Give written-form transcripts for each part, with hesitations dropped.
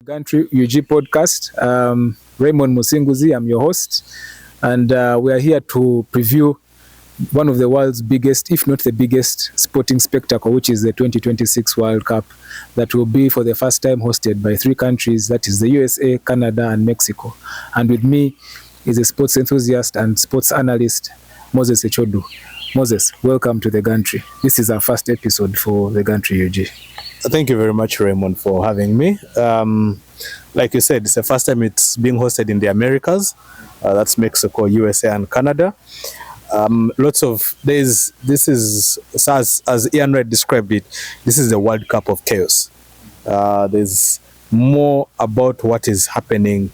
Gantry UG podcast. Raymond Musinguzi, I'm your host, and we are here to preview one of the world's biggest, if not the biggest, sporting spectacle, which is the 2026 World Cup, that will be for the first time hosted by three countries, that is the USA, Canada, and Mexico. And with me is a sports enthusiast and sports analyst, Moses Echodu. Moses, welcome to the Gantry. This is our first episode for the Gantry UG. Thank you very much, Raymond, for having me. Like you said, it's the first time it's being hosted in the Americas. That's Mexico, USA, and Canada. This is, as Ian Wright described it, this is the World Cup of chaos. There's more about what is happening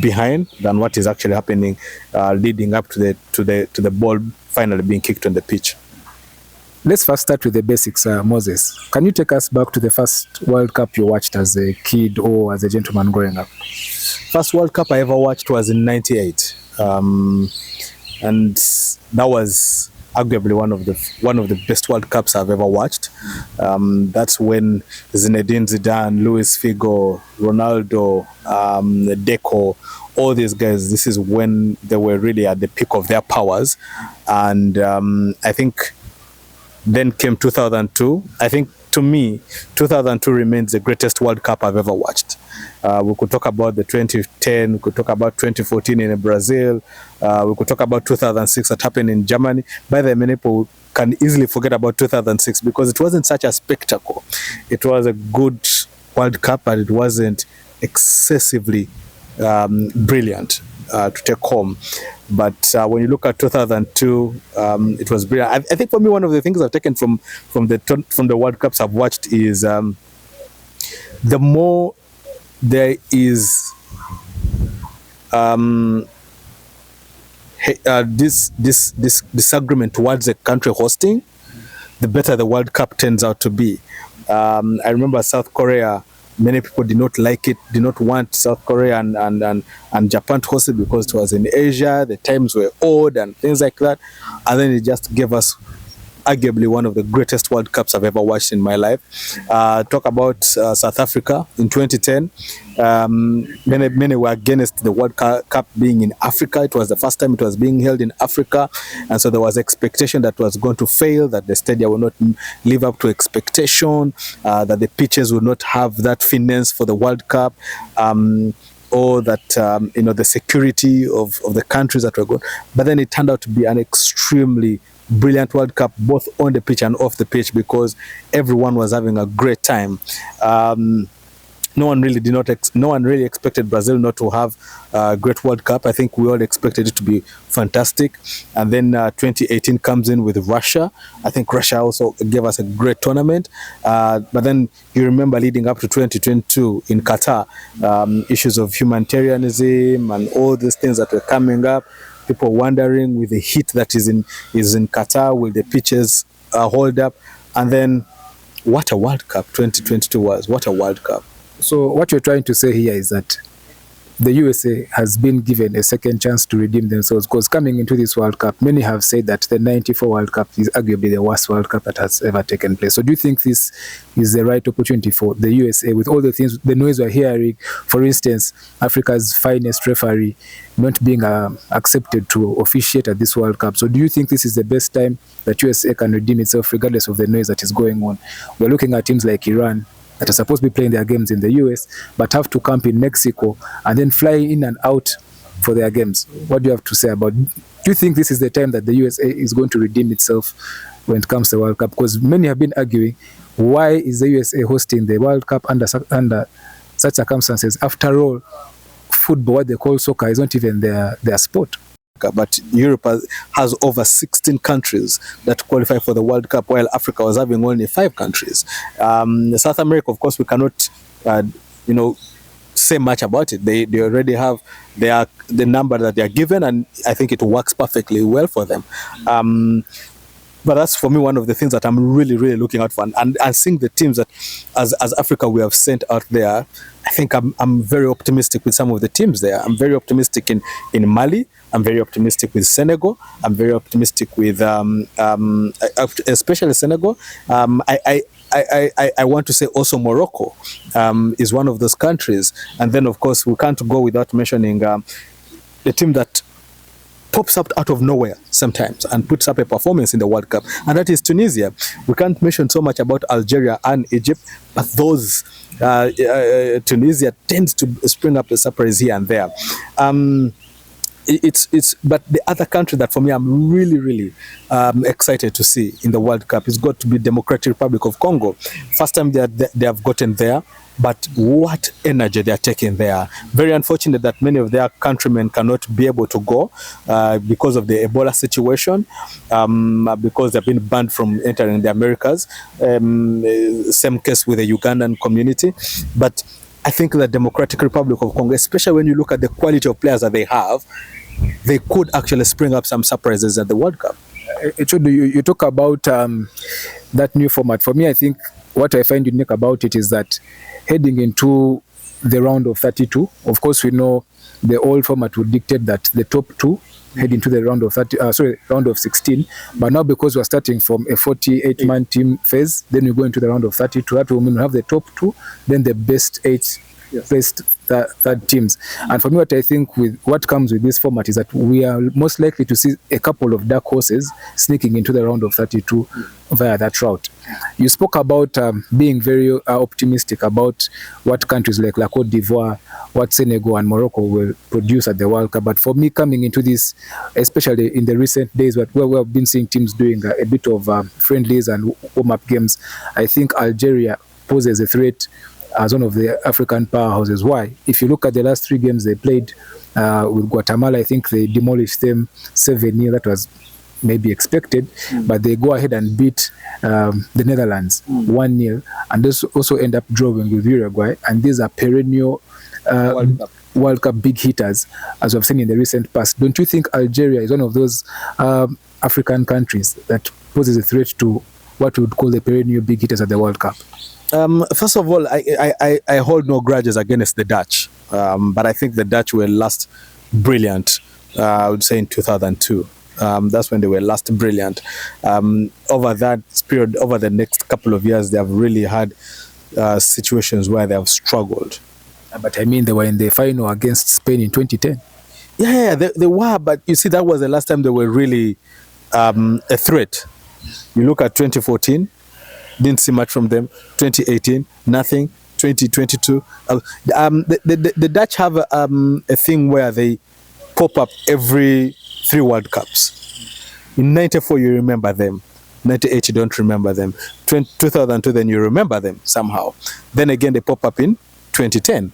behind than what is actually happening leading up to the ball finally being kicked on the pitch. Let's first start with the basics, Moses. Can you take us back to the first World Cup you watched as a kid or as a gentleman growing up? First World Cup I ever watched was in '98, and that was arguably one of the best World Cups I've ever watched. That's when Zinedine Zidane, Luis Figo, Ronaldo, Deco, all these guys, this is when they were really at the peak of their powers. And I think then came 2002. I think, to me, 2002 remains the greatest World Cup I've ever watched. We could talk about the 2010, we could talk about 2014 in Brazil, we could talk about 2006 that happened in Germany. By the way, many people can easily forget about 2006 because it wasn't such a spectacle. It was a good World Cup, but it wasn't excessively brilliant to take home. But when you look at 2002, it was brilliant. I think for me, one of the things I've taken from the World Cups I've watched is the more there is this disagreement towards the country hosting, the better the World Cup turns out to be. I remember South Korea. Many people did not like it, did not want South Korea and Japan to host it because it was in Asia, the times were odd and things like that. And then it just gave us arguably one of the greatest World Cups I've ever watched in my life. Talk about South Africa in 2010. Many were against the World Cup being in Africa. It was the first time it was being held in Africa. And so there was expectation that it was going to fail, that the stadium would not live up to expectation, that the pitches would not have that finesse for the World Cup, or that, the security of the countries that were going. But then it turned out to be an extremely brilliant World Cup, both on the pitch and off the pitch, because everyone was having a great time. No one really expected Brazil not to have a great World Cup. I think we all expected it to be fantastic. And then 2018 comes in with Russia. I think Russia also gave us a great tournament. But then you remember leading up to 2022 in Qatar, issues of humanitarianism and all these things that were coming up. People wondering, with the heat that is in Qatar, will the pitches hold up? And then what a World Cup 2022 was. What a World Cup. So what you're trying to say here is that the USA has been given a second chance to redeem themselves, because coming into this World Cup, many have said that the '94 World Cup is arguably the worst World Cup that has ever taken place. So do you think this is the right opportunity for the USA, with all the things, the noise we're hearing, for instance, Africa's finest referee not being accepted to officiate at this World Cup? So do you think this is the best time that USA can redeem itself regardless of the noise that is going on? We're looking at teams like Iran that are supposed to be playing their games in the US, but have to camp in Mexico and then fly in and out for their games. What do you have to say about, do you think this is the time that the USA is going to redeem itself when it comes to the World Cup? Because many have been arguing, why is the USA hosting the World Cup under such circumstances? After all, football, what they call soccer, is not even their sport. But Europe has over 16 countries that qualify for the World Cup, while Africa was having only 5 countries. South America, of course, we cannot, say much about it. They already have the number that they are given, and I think it works perfectly well for them. But that's, for me, one of the things that I'm really, really looking out for. And seeing the teams that, as Africa, we have sent out there, I think I'm very optimistic with some of the teams there. I'm very optimistic in Mali. I'm very optimistic with Senegal. I'm very optimistic with, especially Senegal. I I want to say also Morocco is one of those countries. And then, of course, we can't go without mentioning the team that pops up out of nowhere sometimes and puts up a performance in the World Cup, and that is Tunisia. We can't mention so much about Algeria and Egypt, but those Tunisia tends to spring up a surprise here and there. But the other country that for me I'm really excited to see in the World Cup is got to be Democratic Republic of Congo. First time they have gotten there, but what energy they are taking there. Very unfortunate that many of their countrymen cannot be able to go because of the Ebola situation, because they've been banned from entering the Americas. Same case with the Ugandan community. But I think the Democratic Republic of Congo, especially when you look at the quality of players that they have, they could actually spring up some surprises at the World Cup. You talk about that new format. For me, I think what I find unique about it is that heading into the round of 32, of course, we know the old format would dictate that the top two head into the round of 16. But now, because we're starting from a 48-man team phase, then we go into the round of 32. That will mean we have the top two, then the best 8 best third teams. And for me, what I think with what comes with this format is that we are most likely to see a couple of dark horses sneaking into the round of 32 via that route. You spoke about being very optimistic about what countries like La Côte d'Ivoire, what Senegal and Morocco will produce at the World Cup. But for me, coming into this, especially in the recent days where we have been seeing teams doing a bit of friendlies and warm-up games, I think Algeria poses a threat as one of the African powerhouses. Why? If you look at the last 3 games they played with Guatemala, I think they demolished them 7-0. That was maybe expected, but they go ahead and beat the Netherlands 1-0, and this also end up drawing with Uruguay. And these are perennial World Cup big hitters, as we've seen in the recent past. Don't you think Algeria is one of those African countries that poses a threat to what we would call the perennial big hitters at the World Cup? First of all, I hold no grudges against the Dutch, but I think the Dutch were last brilliant, I would say in 2002. That's when they were last brilliant. Over that period, over the next couple of years, they have really had situations where they have struggled. But I mean, they were in the final against Spain in 2010. Yeah, they were, but you see, that was the last time they were really a threat. You look at 2014, didn't see much from them. 2018, nothing. 2022, the Dutch have a thing where they pop up every 3 World Cups. In 94, you remember them. 98, you don't remember them. 2002, then you remember them somehow. Then again, they pop up in 2010.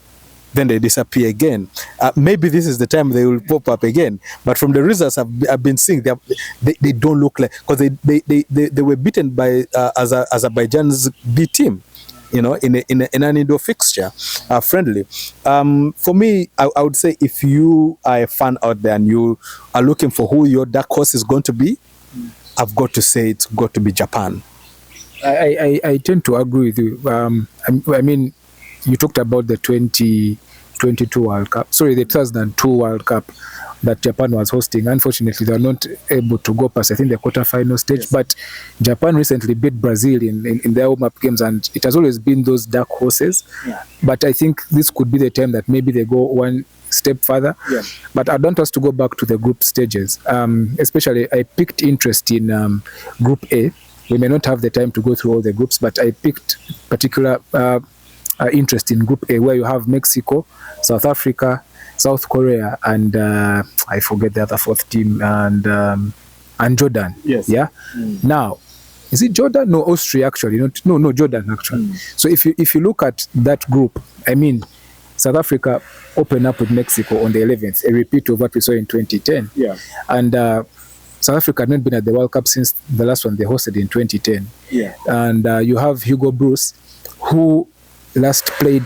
Then they disappear again. Maybe this is the time they will pop up again. But from the results I've been seeing, they don't look like, because they were beaten by Azerbaijan's B team, you know, in an indoor fixture, friendly. For me, I would say if you are a fan out there and you are looking for who your dark horse is going to be, I've got to say it's got to be Japan. I tend to agree with you. I mean, you talked about the 2022 World Cup. Sorry, the 2002 World Cup that Japan was hosting. Unfortunately, they are not able to go past, I think, the quarterfinal stage. Yes. But Japan recently beat Brazil in their warm-up games, and it has always been those dark horses. Yeah. But I think this could be the time that maybe they go one step further. Yeah. But I don't want us to go back to the group stages. Especially, I picked interest in Group A. We may not have the time to go through all the groups, but I picked particular interest in Group A, where you have Mexico, South Africa, South Korea, and I forget the other 4th team, and Jordan. Yes. Yeah. Now, is it Jordan? No, Austria actually. No, Jordan actually. So if you look at that group, I mean, South Africa opened up with Mexico on the 11th, a repeat of what we saw in 2010. Yeah. And South Africa had not been at the World Cup since the last one they hosted in 2010. Yeah. And you have Hugo Bruce, who last played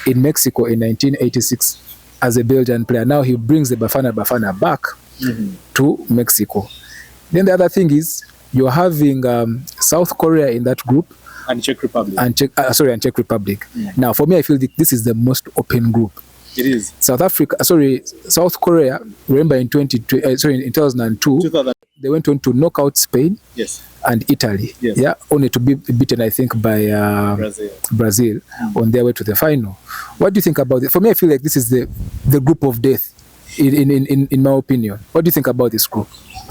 in Mexico in 1986 as a Belgian player. Now he brings the Bafana back to Mexico. Then the other thing is you're having South Korea in that group. And Czech Republic. And Czech Republic. Now, for me, I feel this is the most open group. It is. South Korea, remember in 2002, they went on to knock out Spain. Yes. and Italy, Yes. yeah, only to be beaten, I think, by Brazil on their way to the final. What do you think about it? For me, I feel like this is the group of death, in my opinion. What do you think about this group?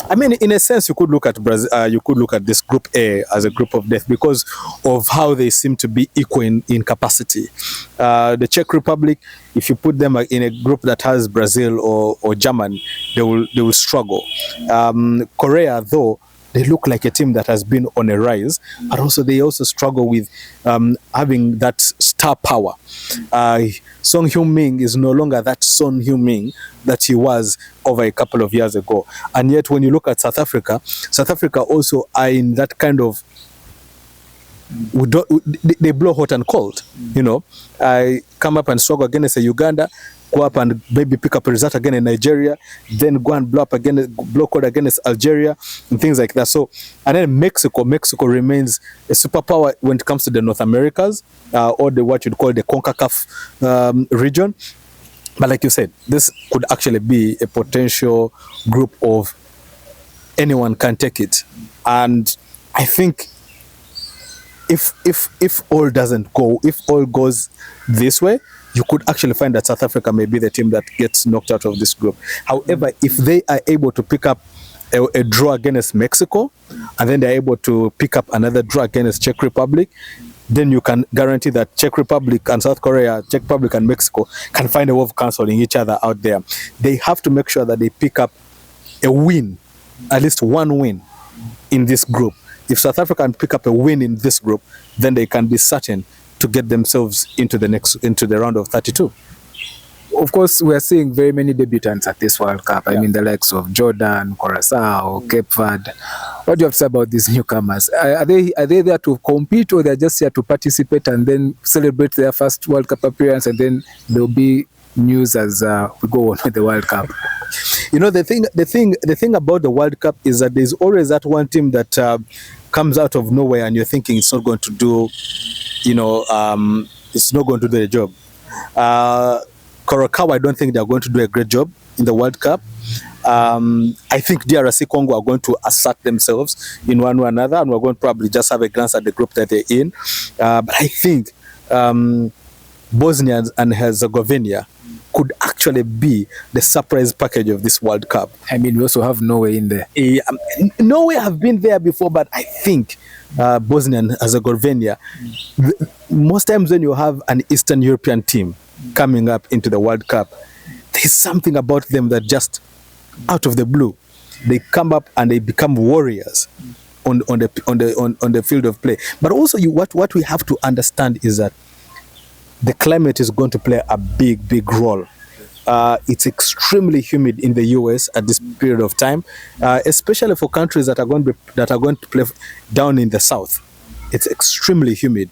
I mean, in a sense, you could look at Brazil. You could look at this Group A as a group of death because of how they seem to be equal in capacity. The Czech Republic, if you put them in a group that has Brazil or Germany, they will struggle. Korea, though, they look like a team that has been on a rise, but also they also struggle with having that star power. Song Heung-min is no longer that Son Heung-min that he was over a couple of years ago. And yet when you look at South Africa also are in that kind of, they blow hot and cold, you know. I come up and struggle against a Uganda, go up and maybe pick up a result again in Nigeria, then go and blow cold against Algeria and things like that. So, and then Mexico remains a superpower when it comes to the North Americas, or what you'd call the CONCACAF region. But like you said, this could actually be a potential group of anyone can take it. And I think if all doesn't go, if all goes this way, you could actually find that South Africa may be the team that gets knocked out of this group. However, if they are able to pick up a draw against Mexico, and then they're able to pick up another draw against Czech Republic, then you can guarantee that Czech Republic and South Korea, Czech Republic and Mexico can find a way of cancelling each other out there. They have to make sure that they pick up a win, at least one win in this group. If South Africa can pick up a win in this group, then they can be certain to get themselves into the round of 32. Of course, we are seeing very many debutants at this World Cup. I mean, the likes of Jordan, Curaçao, Cape Verde. What do you have to say about these newcomers? Are they there to compete, or they're just here to participate and then celebrate their first World Cup appearance, and then there'll be news as we go on with the World Cup? You know, the thing about the World Cup is that there's always that one team that comes out of nowhere, and you're thinking it's not going to do, it's not going to do the job. Curaçao, I don't think they're going to do a great job in the World Cup. I think DRC Congo are going to assert themselves in one way or another, and we're going to probably just have a glance at the group that they're in. But I think Bosnia and Herzegovina could actually be the surprise package of this World Cup. I mean, we also have Norway in there. Norway have been there before, but I think Bosnia and Herzegovina, most times when you have an Eastern European team coming up into the World Cup, there's something about them that just out of the blue, they come up and they become warriors on the field of play. But also, what we have to understand is that the climate is going to play a big role. It's extremely humid in the US at this period of time, especially for countries that are going to play down in the south. It's extremely humid.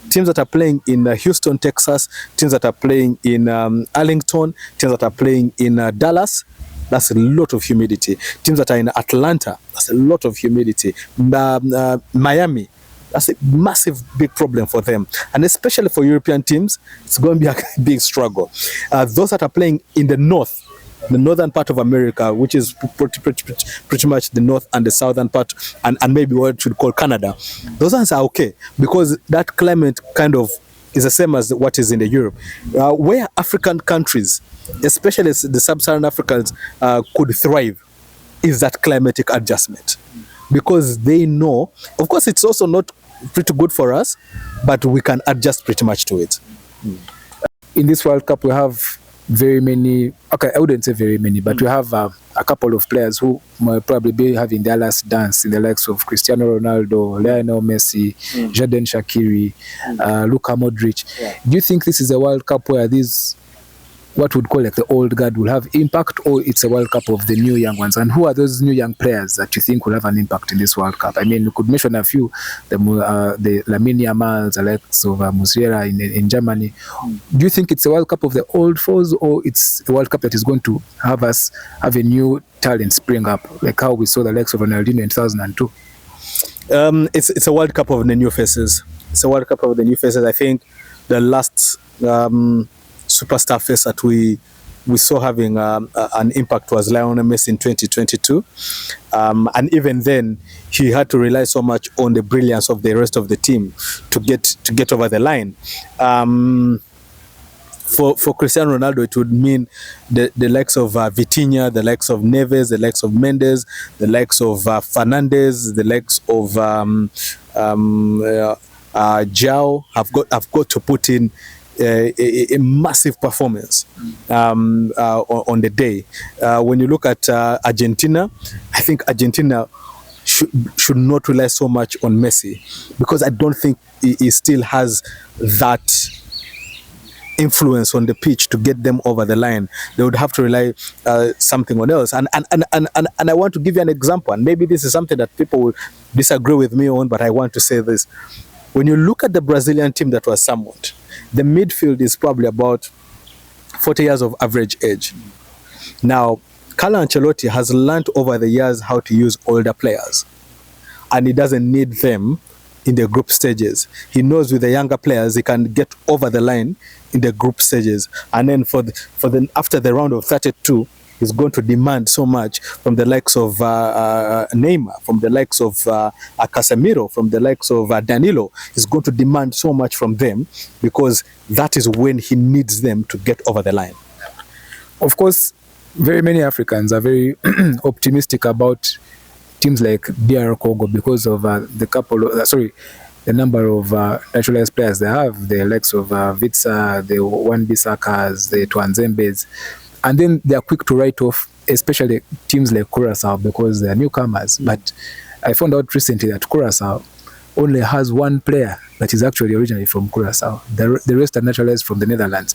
Teams that are playing in Houston, Texas, teams that are playing in Arlington, teams that are playing in Dallas, that's a lot of humidity. Teams that are in Atlanta, that's a lot of humidity. Miami, that's a massive, big problem for them. And especially for European teams, it's going to be a big struggle. Those that are playing in the northern part of America, which is pretty much the north and the southern part, and maybe what you should call Canada, those ones are okay, because that climate kind of is the same as what is in the Europe. Where African countries, especially the sub-Saharan Africans, could thrive is that climatic adjustment. Because they know, of course, it's also not pretty good for us, but we can adjust pretty much to it. In this World Cup, we have very many, okay, I wouldn't say very many, but we have a couple of players who might probably be having their last dance in the likes of Cristiano Ronaldo, Lionel Messi, Jadon Shaqiri, Luka Modric. Do you think this is a World Cup where these, what would call like the old guard, will have impact, or it's a World Cup of the new young ones? And who are those new young players that you think will have an impact in this World Cup? I mean, you could mention a few, the Lamine Yamal, the likes of Musiala in Germany. Do you think it's a World Cup of the old foes, or it's a World Cup that is going to have us have a new talent spring up, like how we saw the likes of Ronaldinho in 2002? It's a World Cup of the new faces. It's a World Cup of the new faces. I think the last superstar face that we we saw having an impact was Lionel Messi in 2022. And even then, he had to rely so much on the brilliance of the rest of the team to get over the line. For Cristiano Ronaldo, it would mean the likes of Vitinha, the likes of Neves, the likes of Mendes, the likes of Fernandes, the likes of João have got to put in a massive performance on the day. When you look at Argentina, I think Argentina should not rely so much on Messi, because I don't think he still has that influence on the pitch to get them over the line. They would have to rely something on else. And I want to give you an example, and maybe this is something that people will disagree with me on, but I want to say this. When you look at the Brazilian team that was summoned, the midfield is probably about 40 years of average age. Now, Carlo Ancelotti has learned over the years how to use older players, and he doesn't need them in the group stages. He knows with the younger players, he can get over the line in the group stages. And then after the round of 32, he's going to demand so much from the likes of Neymar, from the likes of Casemiro, from the likes of Danilo. He's going to demand so much from them, because that is when he needs them to get over the line. Of course, very many Africans are very optimistic about teams like DR Congo because of the number of naturalized players they have, the likes of Vitsa, the Wan-Bissakas, the Twanzembes, and then they are quick to write off, especially teams like Curaçao, because they are newcomers. But I found out recently that Curaçao only has one player that is actually originally from Curaçao. The rest are naturalized from the Netherlands.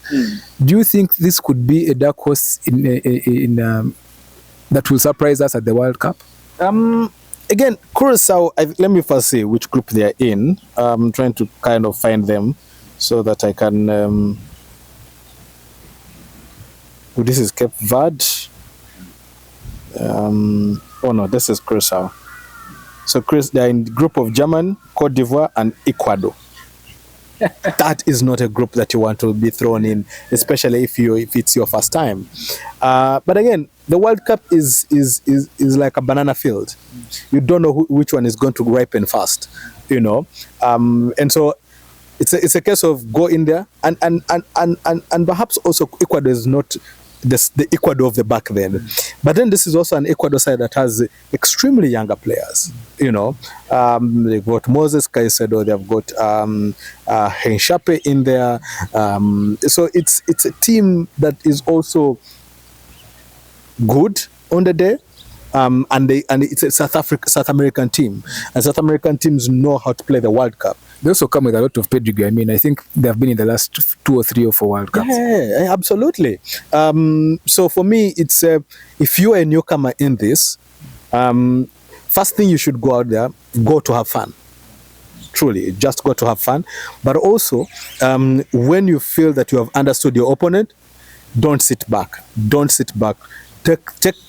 Do you think this could be a dark horse in that will surprise us at the World Cup? Again, Curaçao, let me first see which group they are in. I'm trying to kind of find them so that I can... this is Cape Verde. Oh no, this is Curaçao. So they're in the group of Germany, Cote d'Ivoire, and Ecuador. That is not a group that you want to be thrown in, especially if it's your first time. But again, the World Cup is like a banana field. You don't know which one is going to ripen fast, you know. And so it's a case of go in there, and perhaps also Ecuador is not the Ecuador of the back then. But then this is also an Ecuador side that has extremely younger players. You know, they've got Moses Caicedo, they've got Henshape in there. So it's a team that is also good on the day. And it's a South American team, and South American teams know how to play the World Cup. They also come with a lot of pedigree. I mean, I think they have been in the last 2 or 3 or 4 World Cups. Yeah, absolutely. So for me, it's if you are a newcomer in this, first thing you should go out there, go to have fun. Truly, just go to have fun. But also, when you feel that you have understood your opponent, don't sit back. Don't sit back.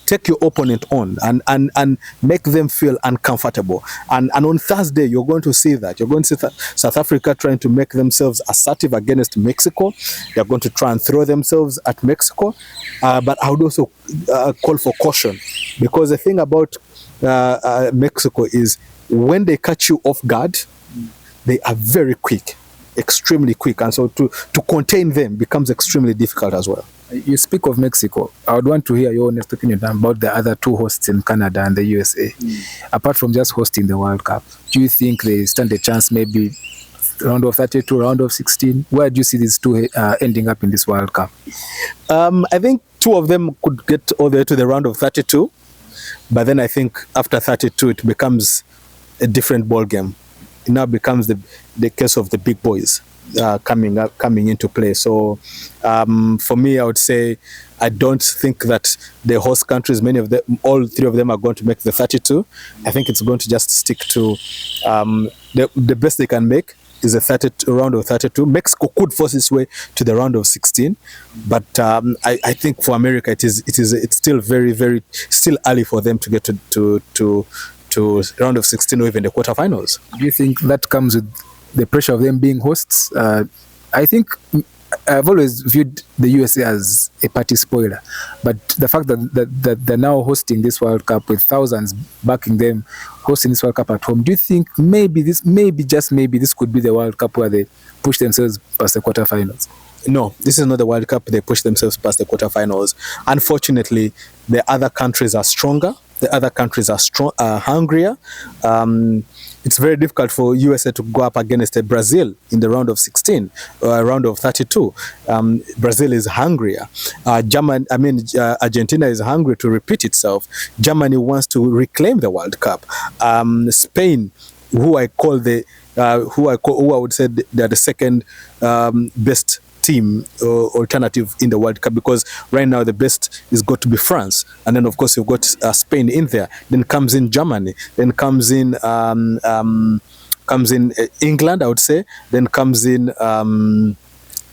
Take your opponent on and make them feel uncomfortable. And on Thursday, you're going to see that. You're going to see South Africa trying to make themselves assertive against Mexico. They're going to try and throw themselves at Mexico. But I would also call for caution, because the thing about Mexico is when they catch you off guard, they are very quick, extremely quick. And so to contain them becomes extremely difficult as well. You speak of Mexico. I would want to hear your honest opinion about the other 2 hosts in Canada and the USA. Apart from just hosting the World Cup, do you think they stand a chance, maybe round of 32, round of 16? Where do you see these 2 ending up in this World Cup? I think 2 of them could get all the way to the round of 32. But then I think after 32, it becomes a different ball game. It now becomes the case of the big boys coming into play. So for me, I would say I don't think that the host countries, all 3 of them are going to make the 32. I think it's going to just stick to the best they can make is a round of 32. Mexico could force its way to the round of 16, but I think for America it's still very, very still early for them to get to round of 16 or even the quarterfinals. Do you think that comes with the pressure of them being hosts? I think I've always viewed the USA as a party spoiler, but the fact that they're now hosting this World Cup with thousands backing them, hosting this World Cup at home, do you think maybe just maybe this could be the World Cup where they push themselves past the quarterfinals? No, this is not the World Cup. They push themselves past the quarterfinals. Unfortunately, the other countries are stronger. The other countries are hungrier. It's very difficult for USA to go up against Brazil in the round of 16 or round of 32. Brazil is hungrier. Argentina is hungry to repeat itself. Germany wants to reclaim the World Cup. Spain, who I would say they're the second best team alternative in the World Cup, because right now the best is got to be France, and then of course you've got Spain in there. Then comes in Germany. Then comes in England, I would say. Then comes in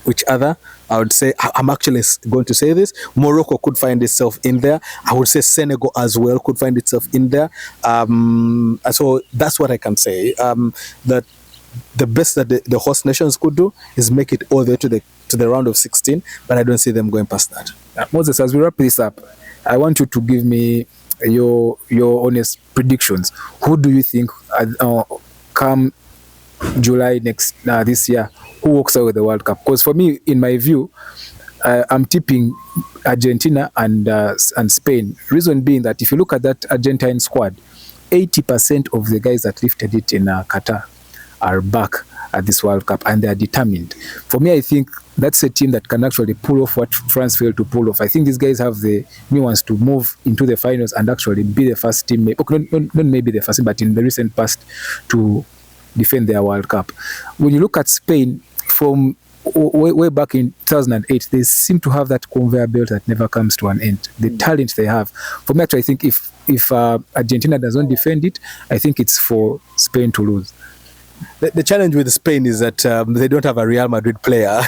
which other? I would say, I'm actually going to say this. Morocco could find itself in there. I would say Senegal as well could find itself in there. So that's what I can say. That the best that the host nations could do is make it all the way to the round of 16, but I don't see them going past that. Moses, as we wrap this up, I want you to give me your honest predictions. Who do you think come July this year, who walks out with the World Cup? Because for me, in my view, I'm tipping Argentina and Spain. Reason being that if you look at that Argentine squad, 80% of the guys that lifted it in Qatar are back at this World Cup, and they are determined. For me, I think that's a team that can actually pull off what France failed to pull off. I think these guys have the nuance to move into the finals and actually be the first team, not maybe the first team, but in the recent past, to defend their World Cup. When you look at Spain, from way back in 2008, they seem to have that conveyor belt that never comes to an end. The talent they have. For me, actually, I think if Argentina does not defend it, I think it's for Spain to lose. The challenge with Spain is that they don't have a Real Madrid player.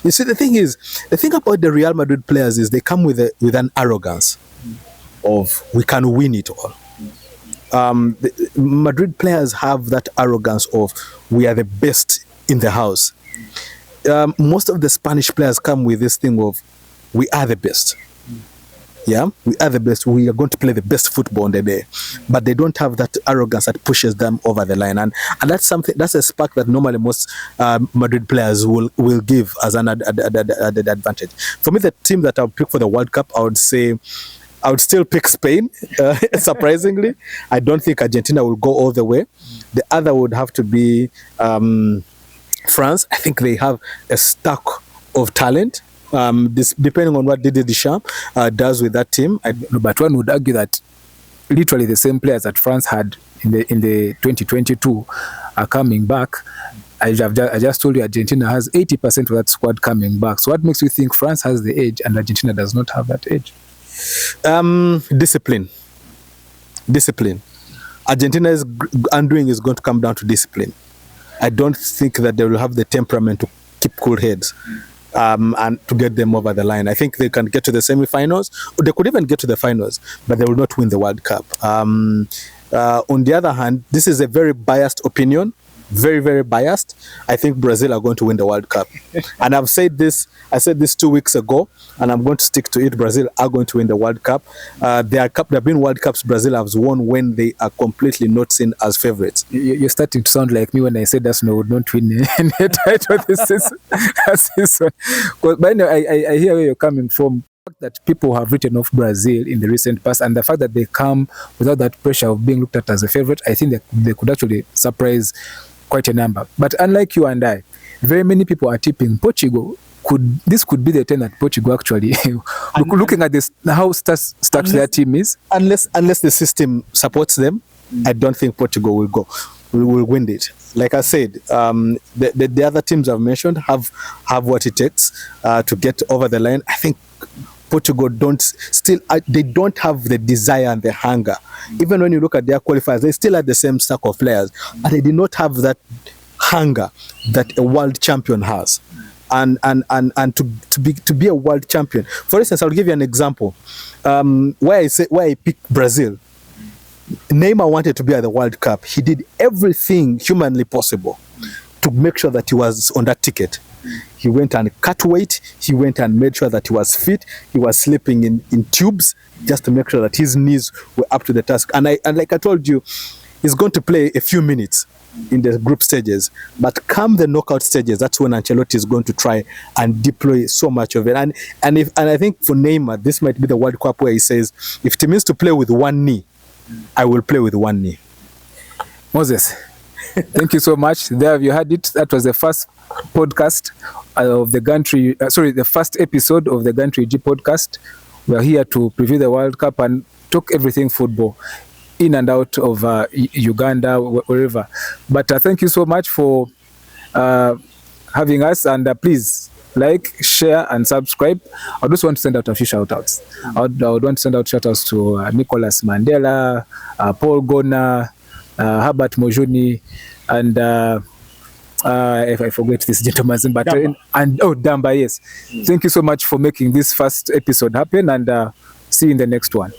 You see, the thing about the Real Madrid players is they come with an arrogance of we can win it all. The Madrid players have that arrogance of we are the best in the house. Most of the Spanish players come with this thing of we are the best. Yeah, we are the best. We are going to play the best football on the day, but they don't have that arrogance that pushes them over the line, and that's a spark that normally most Madrid players will give as an added advantage. For me, the team that I'll pick for the World Cup, I would still pick Spain. Surprisingly, I don't think Argentina will go all the way. The other would have to be France. I think they have a stack of talent. This depending on what Didier Deschamps does with that team. But one would argue that literally the same players that France had in the 2022 are coming back. I just told you Argentina has 80% of that squad coming back. So what makes you think France has the edge and Argentina does not have that edge? Discipline. Argentina's undoing is going to come down to discipline. I don't think that they will have the temperament to keep cool heads. And to get them over the line. I think they can get to the semifinals, or they could even get to the finals, but they will not win the World Cup. On the other hand, this is a very biased opinion, very, very biased. I think Brazil are going to win the World Cup. And I said this 2 weeks ago, and I'm going to stick to it. Brazil are going to win the World Cup. There have been World Cups Brazil has won when they are completely not seen as favorites. You're starting to sound like me when I said Arsenal would not win any title this season. But anyway, I hear where you're coming from. The fact that people have written off Brazil in the recent past, and the fact that they come without that pressure of being looked at as a favorite, I think they could actually surprise quite a number. But unlike you and I, very many people are tipping Portugal. This could be the time that Portugal actually, looking at this, how stacked their team is. Unless the system supports them, I don't think Portugal will win it. Like I said, the other teams I've mentioned have what it takes to get over the line. I think Portugal don't have the desire and the hunger. Even when you look at their qualifiers, they still had the same stack of players, but they did not have that hunger that a world champion has. And to be a world champion. For instance, I'll give you an example. Why I picked Brazil. Neymar wanted to be at the World Cup. He did everything humanly possible to make sure that he was on that ticket. He went and cut weight. He went and made sure that he was fit. He was sleeping in tubes just to make sure that his knees were up to the task. And like I told you, he's going to play a few minutes in the group stages, but come the knockout stages, that's when Ancelotti is going to try and deploy so much of it. And I think for Neymar, this might be the World Cup where he says, if it means to play with one knee, I will play with one knee. Moses, thank you so much. There you had it. That was the first podcast of the Gantry, the first episode of the Gantry G podcast. We are here to preview the World Cup and talk everything football, in and out of Uganda, wherever. But thank you so much for having us, and please like, share, and subscribe. I just want to send out a few shout-outs. I would want to send out shout-outs to Nicholas Mandela, Paul Gona, Herbert Mojuni, and if I forget this gentleman's name, but Damba, yes. Thank you so much for making this first episode happen, and see you in the next one.